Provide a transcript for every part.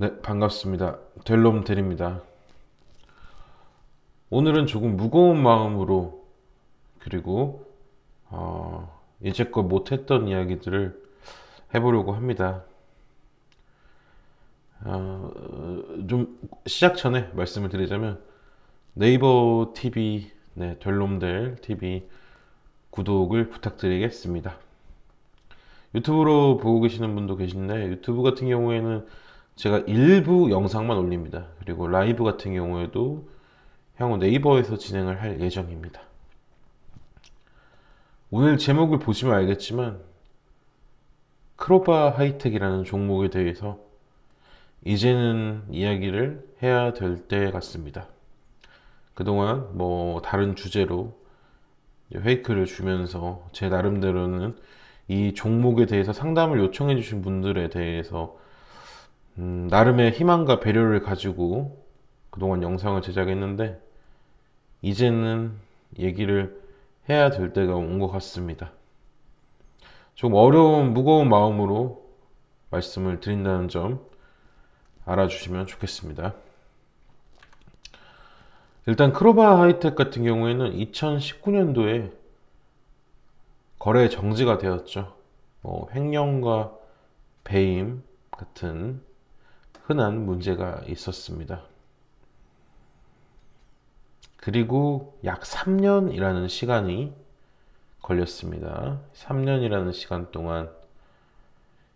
네, 반갑습니다. 델롬 델입니다. 오늘은 조금 무거운 마음으로 그리고 이제껏 못했던 이야기들을 해보려고 합니다. 좀 시작 전에 말씀을 드리자면 네이버 TV, 네, 델롬델 TV 구독을 부탁드리겠습니다. 유튜브로 보고 계시는 분도 계신데 유튜브 같은 경우에는 제가 일부 영상만 올립니다. 그리고 라이브 같은 경우에도 향후 네이버에서 진행을 할 예정입니다. 오늘 제목을 보시면 알겠지만 크로바 하이텍이라는 종목에 대해서 이제는 이야기를 해야 될 때 같습니다. 그동안 뭐 다른 주제로 페이크를 주면서 제 나름대로는 이 종목에 대해서 상담을 요청해 주신 분들에 대해서 나름의 희망과 배려를 가지고 그동안 영상을 제작했는데 이제는 얘기를 해야 될 때가 온 것 같습니다. 좀 어려운 무거운 마음으로 말씀을 드린다는 점 알아주시면 좋겠습니다. 일단 크로바 하이텍 같은 경우에는 2019년도에 거래 정지가 되었죠. 횡령과 배임 같은 흔한 문제가 있었습니다. 그리고 약 3년이라는 시간이 걸렸습니다. 3년이라는 시간 동안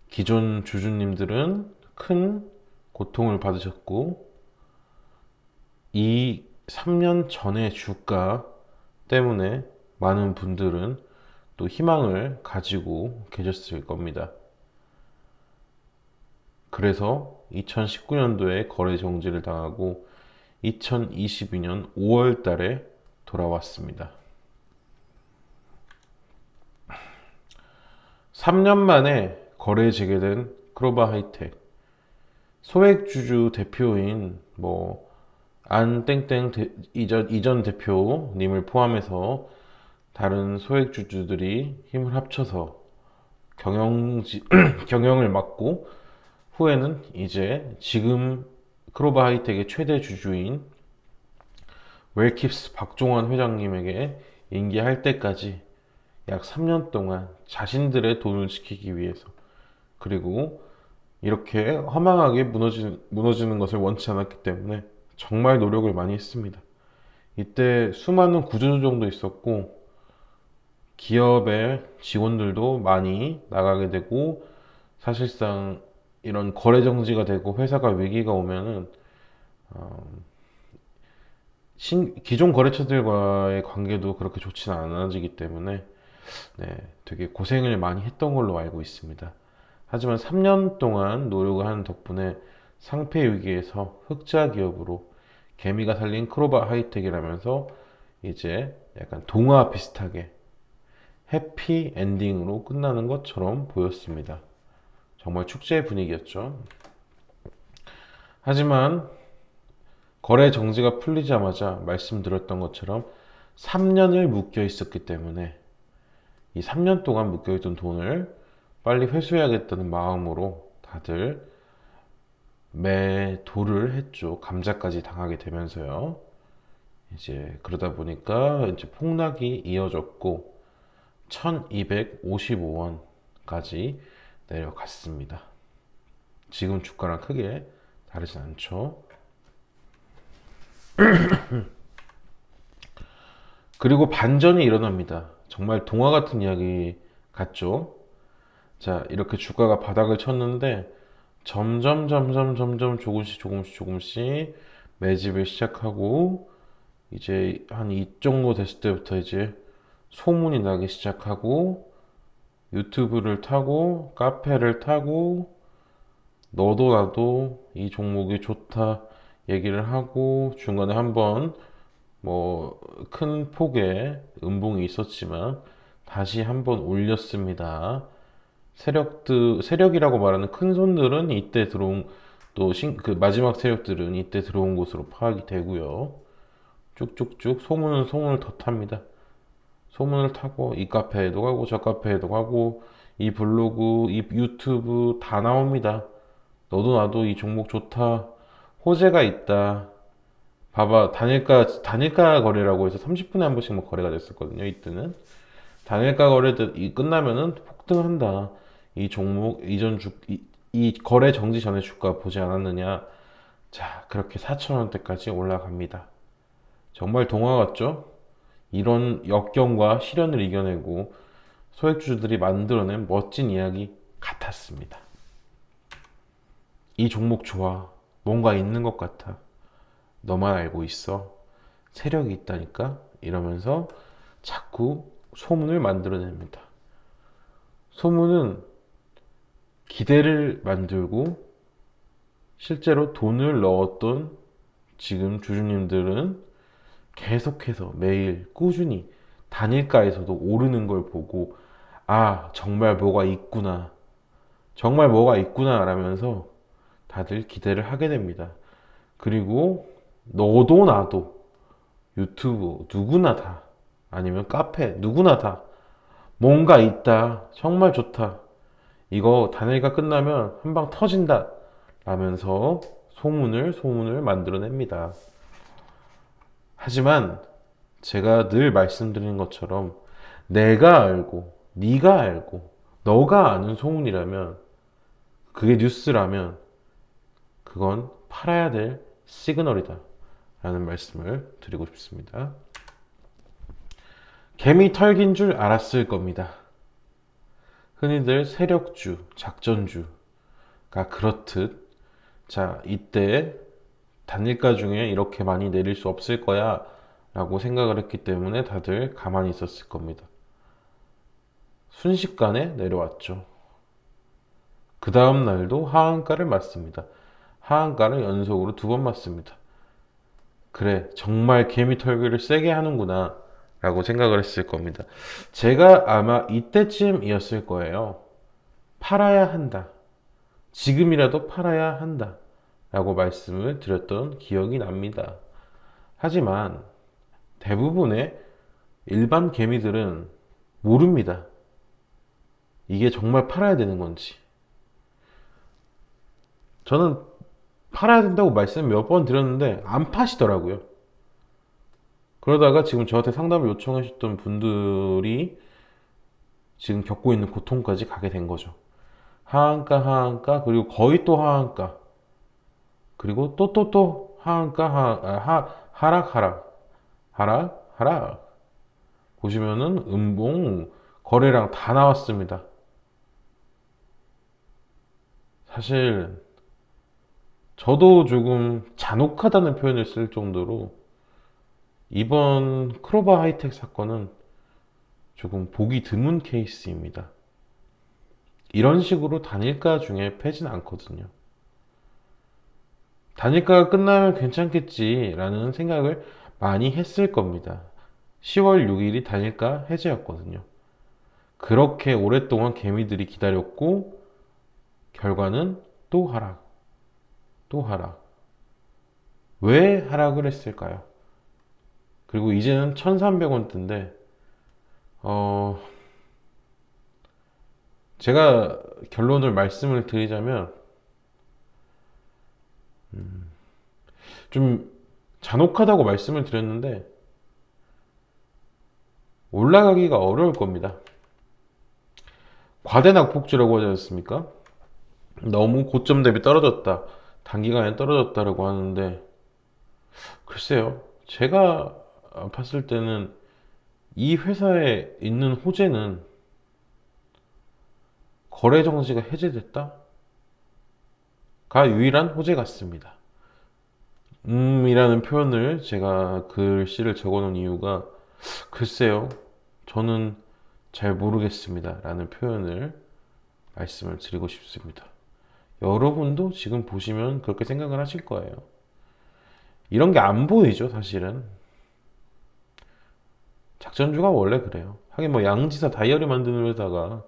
기존 주주님들은 큰 고통을 받으셨고, 이 3년 전의 주가 때문에 많은 분들은 또 희망을 가지고 계셨을 겁니다. 그래서 2019년도에 거래 정지를 당하고 2022년 5월 달에 돌아왔습니다. 3년 만에 거래 재개된 크로바 하이텍. 소액주주 대표인 안땡땡 이전 대표님을 포함해서 다른 소액주주들이 힘을 합쳐서 경영을 맡고 후에는 이제 지금 크로바 하이텍의 최대 주주인 웰킵스 박종원 회장님에게 인계할 때까지 약 3년 동안 자신들의 돈을 지키기 위해서, 그리고 이렇게 허망하게 무너지는 것을 원치 않았기 때문에 정말 노력을 많이 했습니다. 이때 수많은 구조조정도 있었고 기업의 직원들도 많이 나가게 되고, 사실상 이런 거래 정지가 되고 회사가 위기가 오면은 기존 거래처들과의 관계도 그렇게 좋지는 않아지기 때문에 되게 고생을 많이 했던 걸로 알고 있습니다. 하지만 3년 동안 노력을 하는 덕분에 상폐 위기에서 흑자 기업으로 개미가 살린 크로바 하이텍이라면서 이제 약간 동화 비슷하게 해피 엔딩으로 끝나는 것처럼 보였습니다. 정말 축제 분위기였죠. 하지만 거래 정지가 풀리자마자 말씀드렸던 것처럼 3년을 묶여 있었기 때문에 이 3년 동안 묶여있던 돈을 빨리 회수해야겠다는 마음으로 다들 매도를 했죠. 감자까지 당하게 되면서요. 이제 그러다 보니까 이제 폭락이 이어졌고 1255원까지 내려갔습니다. 지금 주가랑 크게 다르진 않죠. 그리고 반전이 일어납니다. 정말 동화 같은 이야기 같죠? 자, 이렇게 주가가 바닥을 쳤는데 점점 조금씩 매집을 시작하고 이제 한 이 정도 됐을 때부터 이제 소문이 나기 시작하고 유튜브를 타고 카페를 타고 너도 나도 이 종목이 좋다 얘기를 하고 중간에 한번 큰 폭의 음봉이 있었지만 다시 한번 올렸습니다. 세력이라고 말하는 큰 손들은 이때 들어온 그 마지막 세력들은 이때 들어온 것으로 파악이 되고요. 쭉쭉쭉 소문을 더 탑니다. 소문을 타고 이 카페에도 가고 저 카페에도 가고 이 블로그, 이 유튜브 다 나옵니다. 너도 나도 이 종목 좋다. 호재가 있다. 봐봐, 단일가 거래라고 해서 30분에 한 번씩 뭐 거래가 됐었거든요, 이때는. 단일가 거래도 끝나면은 폭등한다. 이 종목, 이 거래 정지 전에 주가 보지 않았느냐. 자, 그렇게 4,000원대까지 올라갑니다. 정말 동화 같죠? 이런 역경과 시련을 이겨내고 소액주주들이 만들어낸 멋진 이야기 같았습니다. 이 종목 좋아. 뭔가 있는 것 같아. 너만 알고 있어. 세력이 있다니까? 이러면서 자꾸 소문을 만들어냅니다. 소문은 기대를 만들고 실제로 돈을 넣었던 지금 주주님들은 계속해서 매일 꾸준히 단일가에서도 오르는 걸 보고 아, 정말 뭐가 있구나. 정말 뭐가 있구나 라면서 다들 기대를 하게 됩니다. 그리고 너도 나도 유튜브 누구나 다 아니면 카페 누구나 다 뭔가 있다. 정말 좋다. 이거 단일가 끝나면 한 방 터진다. 라면서 소문을 만들어냅니다. 하지만 제가 늘 말씀드리는 것처럼 내가 알고, 네가 알고, 너가 아는 소문이라면 그게 뉴스라면 그건 팔아야 될 시그널이다. 라는 말씀을 드리고 싶습니다. 개미 털긴 줄 알았을 겁니다. 흔히들 세력주, 작전주가 그렇듯 자, 이때 단일가 중에 이렇게 많이 내릴 수 없을 거야 라고 생각을 했기 때문에 다들 가만히 있었을 겁니다. 순식간에 내려왔죠. 그 다음 날도 하한가를 맞습니다. 하한가를 연속으로 2번 맞습니다. 그래, 정말 개미 털기를 세게 하는구나 라고 생각을 했을 겁니다. 제가 아마 이때쯤이었을 거예요. 팔아야 한다. 지금이라도 팔아야 한다. 라고 말씀을 드렸던 기억이 납니다. 하지만 대부분의 일반 개미들은 모릅니다. 이게 정말 팔아야 되는 건지. 저는 팔아야 된다고 말씀 몇 번 드렸는데 안 파시더라고요. 그러다가 지금 저한테 상담을 요청하셨던 분들이 지금 겪고 있는 고통까지 가게 된 거죠. 하한가, 그리고 거의 또 하한가, 그리고 또 하한가, 하락. 보시면은 음봉, 거래량 다 나왔습니다. 사실 저도 조금 잔혹하다는 표현을 쓸 정도로 이번 크로바 하이텍 사건은 조금 보기 드문 케이스입니다. 이런 식으로 단일가 중에 패진 않거든요. 단일가가 끝나면 괜찮겠지라는 생각을 많이 했을 겁니다. 10월 6일이 단일가 해제였거든요. 그렇게 오랫동안 개미들이 기다렸고 결과는 또 하락, 또 하락. 왜 하락을 했을까요? 그리고 이제는 1,300원대인데 제가 결론을 말씀을 드리자면 좀 잔혹하다고 말씀을 드렸는데 올라가기가 어려울 겁니다. 과대낙폭주라고 하지 않습니까? 너무 고점 대비 떨어졌다. 단기간에 떨어졌다라고 하는데 글쎄요. 제가 봤을 때는 이 회사에 있는 호재는 거래 정지가 해제됐다? 가 유일한 호재 같습니다. 이라는 표현을 제가 글씨를 적어 놓은 이유가 글쎄요. 저는 잘 모르겠습니다. 라는 표현을 말씀을 드리고 싶습니다. 여러분도 지금 보시면 그렇게 생각을 하실 거예요. 이런 게 안 보이죠, 사실은. 작전주가 원래 그래요. 하긴 뭐 양지사 다이어리 만드는 회사가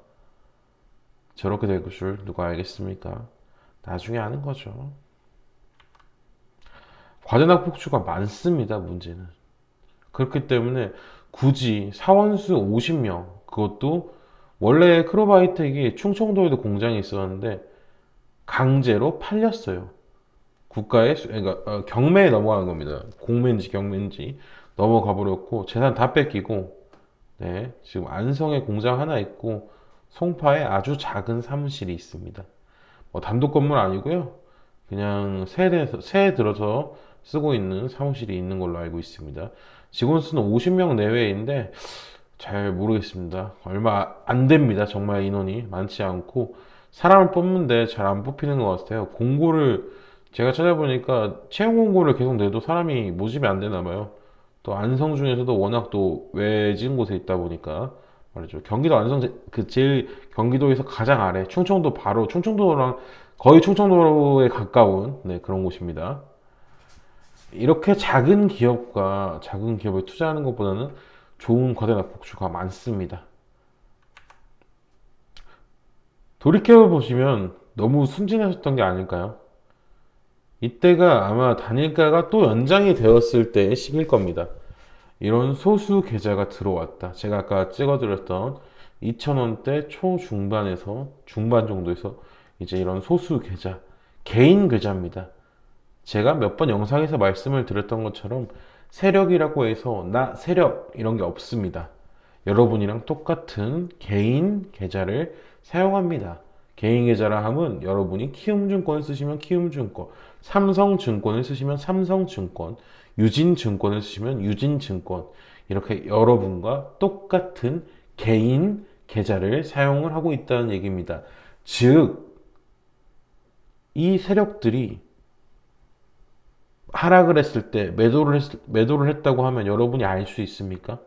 저렇게 될 줄 누가 알겠습니까? 나중에 아는 거죠. 과대낙폭주가 많습니다, 문제는. 그렇기 때문에 굳이 사원수 50명, 그것도 원래 크로바이텍이 충청도에도 공장이 있었는데 강제로 팔렸어요. 그러니까 경매에 넘어가는 겁니다. 공매인지 경매인지 넘어가 버렸고 재산 다 뺏기고, 네, 지금 안성에 공장 하나 있고 송파에 아주 작은 사무실이 있습니다. 뭐 단독 건물 아니고요. 그냥 새해 들어서 쓰고 있는 사무실이 있는 걸로 알고 있습니다. 직원 수는 50명 내외인데 잘 모르겠습니다. 얼마 안 됩니다. 정말 인원이 많지 않고 사람을 뽑는데 잘 안 뽑히는 것 같아요. 공고를 제가 찾아보니까 채용 공고를 계속 내도 사람이 모집이 안 되나 봐요. 또 안성 중에서도 워낙 또 외진 곳에 있다 보니까 말이죠. 경기도 안성 그 제일 경기도에서 가장 아래 충청도 바로 충청도랑 거의 충청도에 가까운, 네, 그런 곳입니다. 이렇게 작은 기업과 작은 기업에 투자하는 것보다는 좋은 과대나 복주가 많습니다. 돌이켜 보시면 너무 순진하셨던 게 아닐까요? 이때가 아마 단일가가 또 연장이 되었을 때의 시기일 겁니다. 이런 소수 계좌가 들어왔다. 제가 아까 찍어드렸던 2,000원대 초중반에서 중반 정도에서 이제 이런 소수 계좌, 개인 계좌입니다. 제가 몇 번 영상에서 말씀을 드렸던 것처럼 세력이라고 해서 나 세력 이런 게 없습니다. 여러분이랑 똑같은 개인 계좌를 사용합니다. 개인 계좌라 함은 여러분이 키움증권을 쓰시면 키움증권, 삼성증권을 쓰시면 삼성증권, 유진증권을 쓰시면 유진증권, 이렇게 여러분과 똑같은 개인 계좌를 사용을 하고 있다는 얘기입니다. 즉, 이 세력들이 하락을 했을 때 매도를 했다고 하면 여러분이 알 수 있습니까?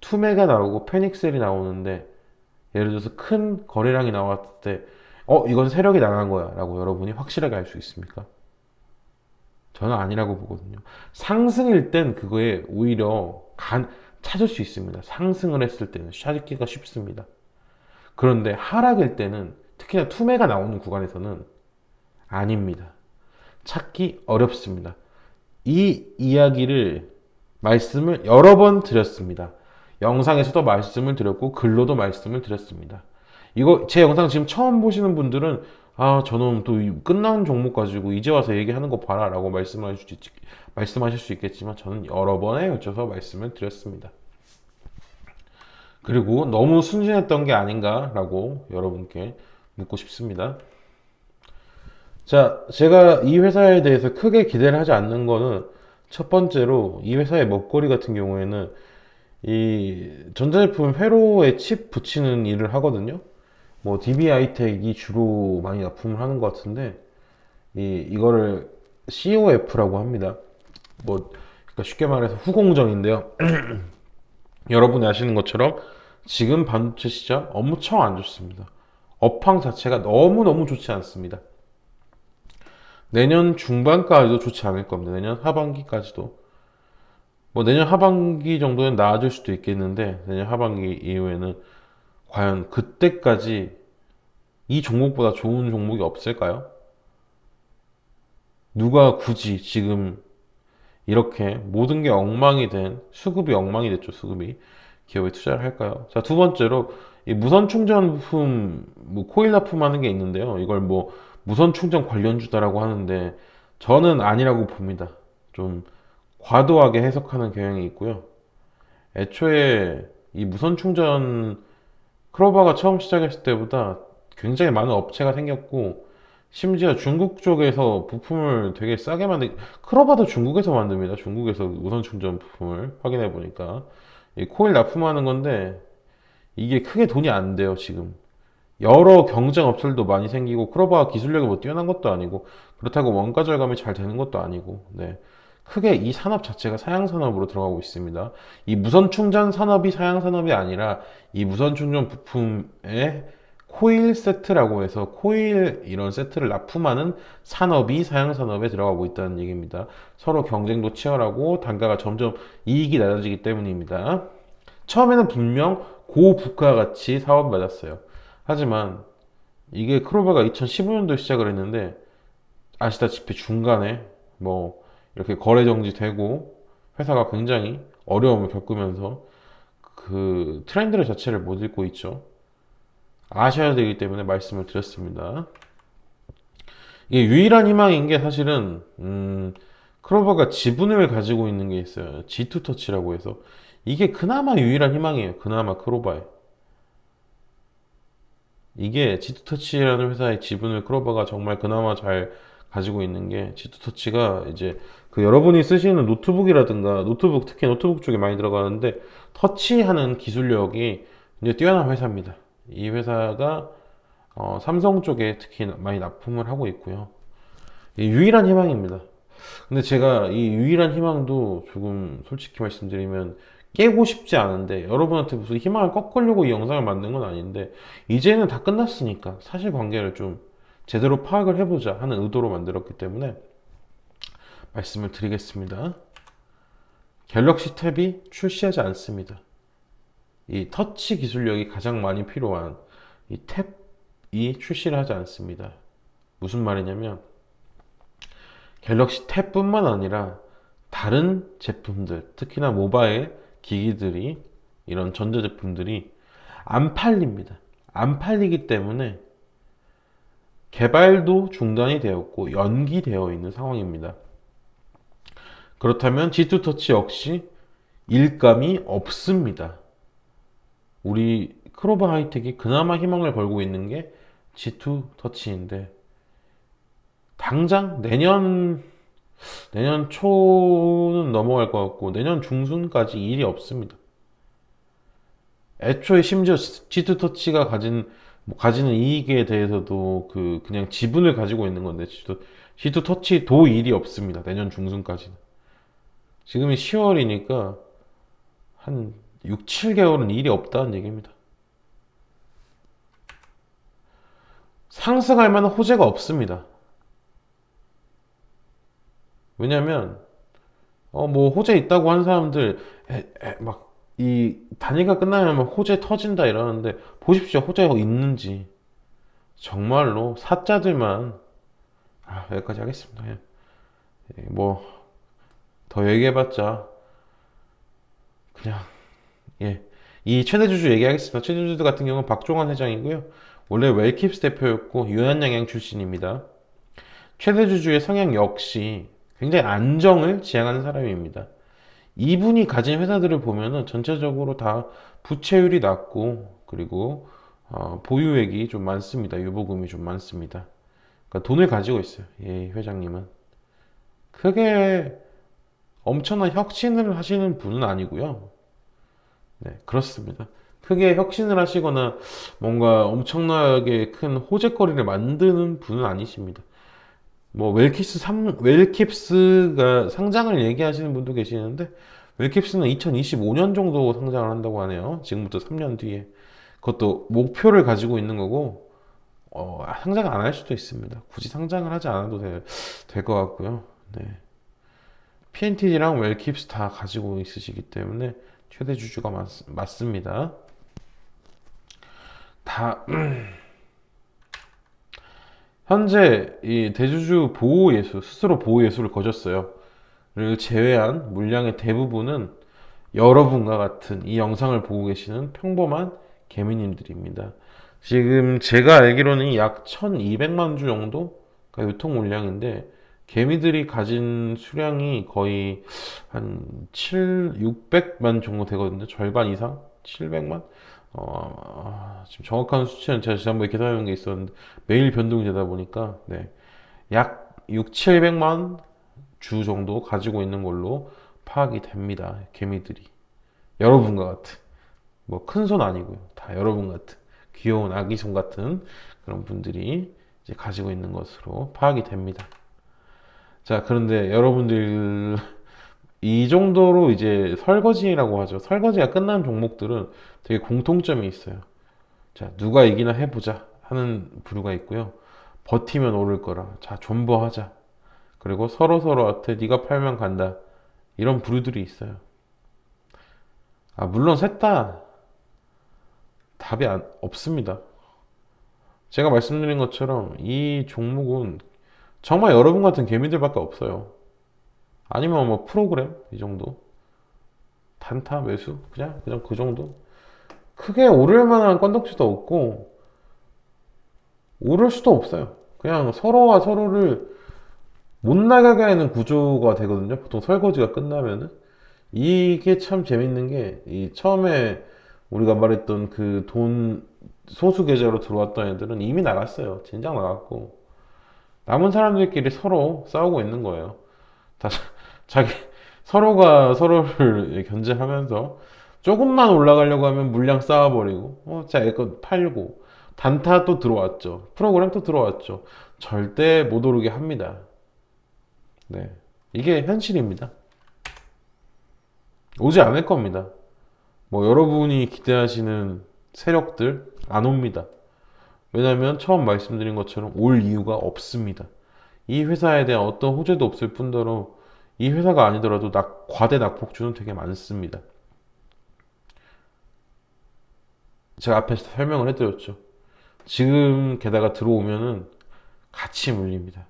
투매가 나오고 패닉셀이 나오는데, 예를 들어서 큰 거래량이 나왔을 때 이건 세력이 나간 거야 라고 여러분이 확실하게 알 수 있습니까? 저는 아니라고 보거든요. 상승일 땐 그거에 오히려 찾을 수 있습니다. 상승을 했을 때는 찾기가 쉽습니다. 그런데 하락일 때는, 특히나 투매가 나오는 구간에서는 아닙니다. 찾기 어렵습니다. 이 이야기를 말씀을 여러 번 드렸습니다. 영상에서도 말씀을 드렸고 글로도 말씀을 드렸습니다. 이거 제 영상 지금 처음 보시는 분들은 저놈 또 끝난 종목 가지고 이제 와서 얘기하는 거 봐라 라고 말씀하실 수 있겠지만 저는 여러 번에 걸쳐서 말씀을 드렸습니다. 그리고 너무 순진했던 게 아닌가 라고 여러분께 묻고 싶습니다. 자, 제가 이 회사에 대해서 크게 기대를 하지 않는 거는, 첫 번째로 이 회사의 먹거리 같은 경우에는 이 전자제품 회로에 칩 붙이는 일을 하거든요. 뭐 DB하이텍이 주로 많이 납품을 하는 것 같은데, 이거를 COF라고 합니다. 뭐 그러니까 쉽게 말해서 후공정인데요. 여러분이 아시는 것처럼 지금 반도체 시장 엄청 안 좋습니다. 업황 자체가 너무너무 좋지 않습니다. 내년 중반까지도 좋지 않을 겁니다. 내년 하반기까지도. 뭐 내년 하반기 정도는 나아질 수도 있겠는데, 내년 하반기 이후에는 과연 그때까지 이 종목보다 좋은 종목이 없을까요? 누가 굳이 지금 이렇게 모든 게 엉망이 된, 수급이 엉망이 됐죠, 수급이. 기업에 투자를 할까요? 자, 두 번째로 이 무선 충전 부품, 뭐 코일 납품하는 게 있는데요. 이걸 뭐 무선 충전 관련주다라고 하는데 저는 아니라고 봅니다. 좀 과도하게 해석하는 경향이 있고요. 애초에 이 무선 충전 크로바가 처음 시작했을 때보다 굉장히 많은 업체가 생겼고, 심지어 중국 쪽에서 부품을 되게 싸게 크로바도 중국에서 만듭니다. 중국에서 무선 충전 부품을 확인해 보니까 이 코일 납품하는 건데 이게 크게 돈이 안 돼요. 지금 여러 경쟁 업체들도 많이 생기고, 크로바가 기술력이 뭐 뛰어난 것도 아니고, 그렇다고 원가 절감이 잘 되는 것도 아니고, 네, 크게 이 산업 자체가 사양 산업으로 들어가고 있습니다. 이 무선 충전 산업이 사양 산업이 아니라 이 무선 충전 부품의 코일 세트라고 해서 코일 이런 세트를 납품하는 산업이 사양 산업에 들어가고 있다는 얘기입니다. 서로 경쟁도 치열하고 단가가 점점 이익이 낮아지기 때문입니다. 처음에는 분명 고부가 가치 사업을 맞았어요. 하지만 이게 크로바가 2015년도에 시작을 했는데, 아시다시피 중간에 뭐 이렇게 거래 정지되고 회사가 굉장히 어려움을 겪으면서 그 트렌드 자체를 못 읽고 있죠. 아셔야 되기 때문에 말씀을 드렸습니다. 이게 유일한 희망인 게 사실은 클로버가 지분을 가지고 있는 게 있어요. G2 터치라고 해서 이게 그나마 유일한 희망이에요. 그나마 클로버에. 이게 G2 터치라는 회사의 지분을 클로버가 정말 그나마 잘 가지고 있는 게 G2 터치가 이제 그 여러분이 쓰시는 노트북이라든가 노트북 특히 노트북 쪽에 많이 들어가는데 터치하는 기술력이 이제 뛰어난 회사입니다. 이 회사가 삼성 쪽에 특히 많이 납품을 하고 있고요. 이 유일한 희망입니다. 근데 제가 이 유일한 희망도 조금 솔직히 말씀드리면 깨고 싶지 않은데 여러분한테 무슨 희망을 꺾으려고 이 영상을 만든 건 아닌데 이제는 다 끝났으니까 사실관계를 좀 제대로 파악을 해보자 하는 의도로 만들었기 때문에 말씀을 드리겠습니다. 갤럭시 탭이 출시하지 않습니다. 이 터치 기술력이 가장 많이 필요한 이 탭이 출시를 하지 않습니다. 무슨 말이냐면 갤럭시 탭뿐만 아니라 다른 제품들, 특히나 모바일 기기들이 이런 전자제품들이 안 팔립니다. 안 팔리기 때문에 개발도 중단이 되었고 연기되어 있는 상황입니다. 그렇다면 G2 터치 역시 일감이 없습니다. 우리 크로바 하이텍이 그나마 희망을 걸고 있는 게 G2 터치인데 당장 내년 초는 넘어갈 것 같고 내년 중순까지 일이 없습니다. 애초에 심지어 G2 터치가 가지는 이익에 대해서도 그냥 지분을 가지고 있는 건데 G2 터치도 일이 없습니다. 내년 중순까지는. 지금이 10월이니까 한 6, 7개월은 일이 없다는 얘기입니다. 상승할 만한 호재가 없습니다. 왜냐면 뭐 호재 있다고 한 사람들 막 이 단위가 끝나면 막 호재 터진다 이러는데 보십시오. 호재가 있는지. 정말로 사자들만 여기까지 하겠습니다. 뭐 더 얘기해봤자 그냥 이 최대주주 얘기하겠습니다. 최대주주 같은 경우는 박종환 회장이고요. 원래 웰킵스 대표였고 유한양양 출신입니다. 최대주주의 성향 역시 굉장히 안정을 지향하는 사람입니다. 이분이 가진 회사들을 보면은 전체적으로 다 부채율이 낮고 그리고 보유액이 좀 많습니다. 유보금이 좀 많습니다. 그러니까 돈을 가지고 있어요. 이 회장님은 크게 엄청난 혁신을 하시는 분은 아니고요. 네, 그렇습니다. 크게 혁신을 하시거나 뭔가 엄청나게 큰 호재거리를 만드는 분은 아니십니다. 뭐 웰킵스가 상장을 얘기하시는 분도 계시는데 웰킵스는 2025년 정도 상장을 한다고 하네요. 지금부터 3년 뒤에. 그것도 목표를 가지고 있는 거고 상장을 안 할 수도 있습니다. 굳이 상장을 하지 않아도 될 것 같고요. 네. PNT랑 웰킵스 다 가지고 있으시기 때문에 최대 주주가 맞습니다. 다 현재 이 대주주 보호 예수 스스로 보호 예수를 거셨어요. 를 제외한 물량의 대부분은 여러분과 같은 이 영상을 보고 계시는 평범한 개미님들입니다. 지금 제가 알기로는 약 1200만 주 정도가 유통 물량인데 개미들이 가진 수량이 거의 한 600만 정도 되거든요. 절반 이상? 700만? 지금 정확한 수치는 제가 지난번에 계산해놓은 게 있었는데 매일 변동이 되다 보니까 약 6, 700만 주 정도 가지고 있는 걸로 파악이 됩니다. 개미들이. 여러분과 같은. 뭐 큰 손 아니고요. 다 여러분 같은. 귀여운 아기 손 같은 그런 분들이 이제 가지고 있는 것으로 파악이 됩니다. 자, 그런데 여러분들 이 정도로 이제 설거지라고 하죠. 설거지가 끝난 종목들은 되게 공통점이 있어요. 자, 누가 이기나 해보자 하는 부류가 있고요. 버티면 오를 거라. 자, 존버하자. 그리고 서로한테 네가 팔면 간다. 이런 부류들이 있어요. 물론 셋 다 답이 없습니다. 제가 말씀드린 것처럼 이 종목은 정말 여러분 같은 개미들밖에 없어요. 아니면 뭐 프로그램 이 정도 단타 매수 그냥 그 정도 크게 오를 만한 건덕지도 없고 오를 수도 없어요. 그냥 서로가 서로를 못 나가게 하는 구조가 되거든요. 보통 설거지가 끝나면은. 이게 참 재밌는 게, 이 처음에 우리가 말했던 그 돈 소수 계좌로 들어왔던 애들은 이미 나갔어요. 진작 나갔고. 남은 사람들끼리 서로 싸우고 있는 거예요. 다 자기, 서로가 서로를 견제하면서 조금만 올라가려고 하면 물량 쌓아버리고, 자, 이거 팔고, 단타 또 들어왔죠. 프로그램 또 들어왔죠. 절대 못 오르게 합니다. 네. 이게 현실입니다. 오지 않을 겁니다. 뭐 여러분이 기대하시는 세력들 안 옵니다. 왜냐면 처음 말씀드린 것처럼 올 이유가 없습니다. 이 회사에 대한 어떤 호재도 없을 뿐더러 이 회사가 아니더라도 과대 낙폭주는 되게 많습니다. 제가 앞에서 설명을 해드렸죠. 지금 게다가 들어오면은 같이 물립니다.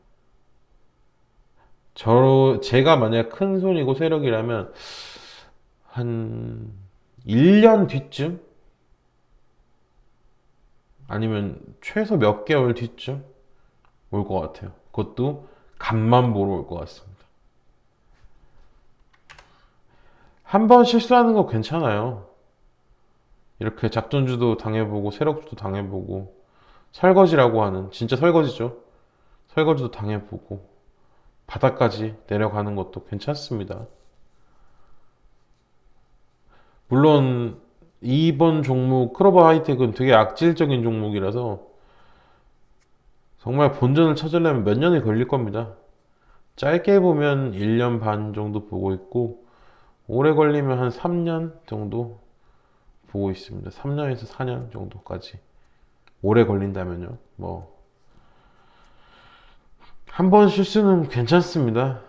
제가 만약 큰 손이고 세력이라면 한 1년 뒤쯤? 아니면 최소 몇 개월 뒤쯤 올 것 같아요. 그것도 간만 보러 올 것 같습니다. 한 번 실수하는 거 괜찮아요. 이렇게 작전주도 당해보고 세력주도 당해보고 설거지라고 하는 진짜 설거지죠. 설거지도 당해보고 바닥까지 내려가는 것도 괜찮습니다. 물론 이번 종목 크로버 하이텍은 되게 악질적인 종목이라서 정말 본전을 찾으려면 몇 년이 걸릴 겁니다. 짧게 보면 1년 반 정도 보고 있고 오래 걸리면 한 3년 정도 보고 있습니다. 3년에서 4년 정도까지 오래 걸린다면요. 뭐 한 번 실수는 괜찮습니다.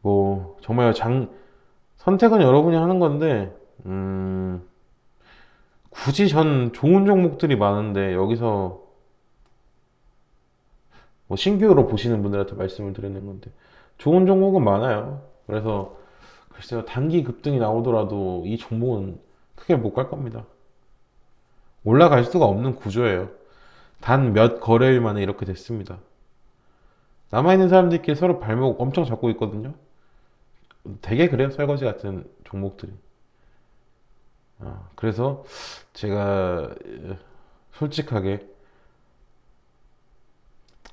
뭐 정말 선택은 여러분이 하는 건데 굳이 전 좋은 종목들이 많은데 여기서 뭐 신규로 보시는 분들한테 말씀을 드리는 건데 좋은 종목은 많아요. 그래서 글쎄요, 단기 급등이 나오더라도 이 종목은 크게 못 갈 겁니다. 올라갈 수가 없는 구조예요. 단 몇 거래일 만에 이렇게 됐습니다. 남아있는 사람들끼리 서로 발목 엄청 잡고 있거든요. 되게 그래요, 설거지 같은 종목들이. 그래서 제가 솔직하게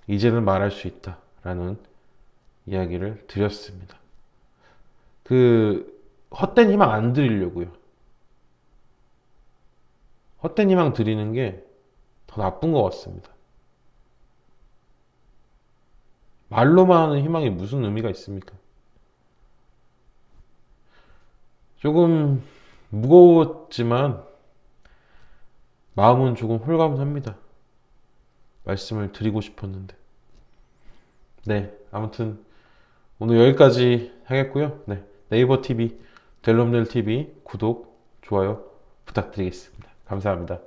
이제는 말할 수 있다라는 이야기를 드렸습니다. 헛된 희망 안 드리려고요. 헛된 희망 드리는 게 더 나쁜 것 같습니다. 말로만 하는 희망이 무슨 의미가 있습니까? 조금 무거웠지만 마음은 조금 홀가분합니다. 말씀을 드리고 싶었는데. 네, 아무튼 오늘 여기까지 하겠고요. 네, 네이버 TV, 델롬델 TV 구독, 좋아요 부탁드리겠습니다. 감사합니다.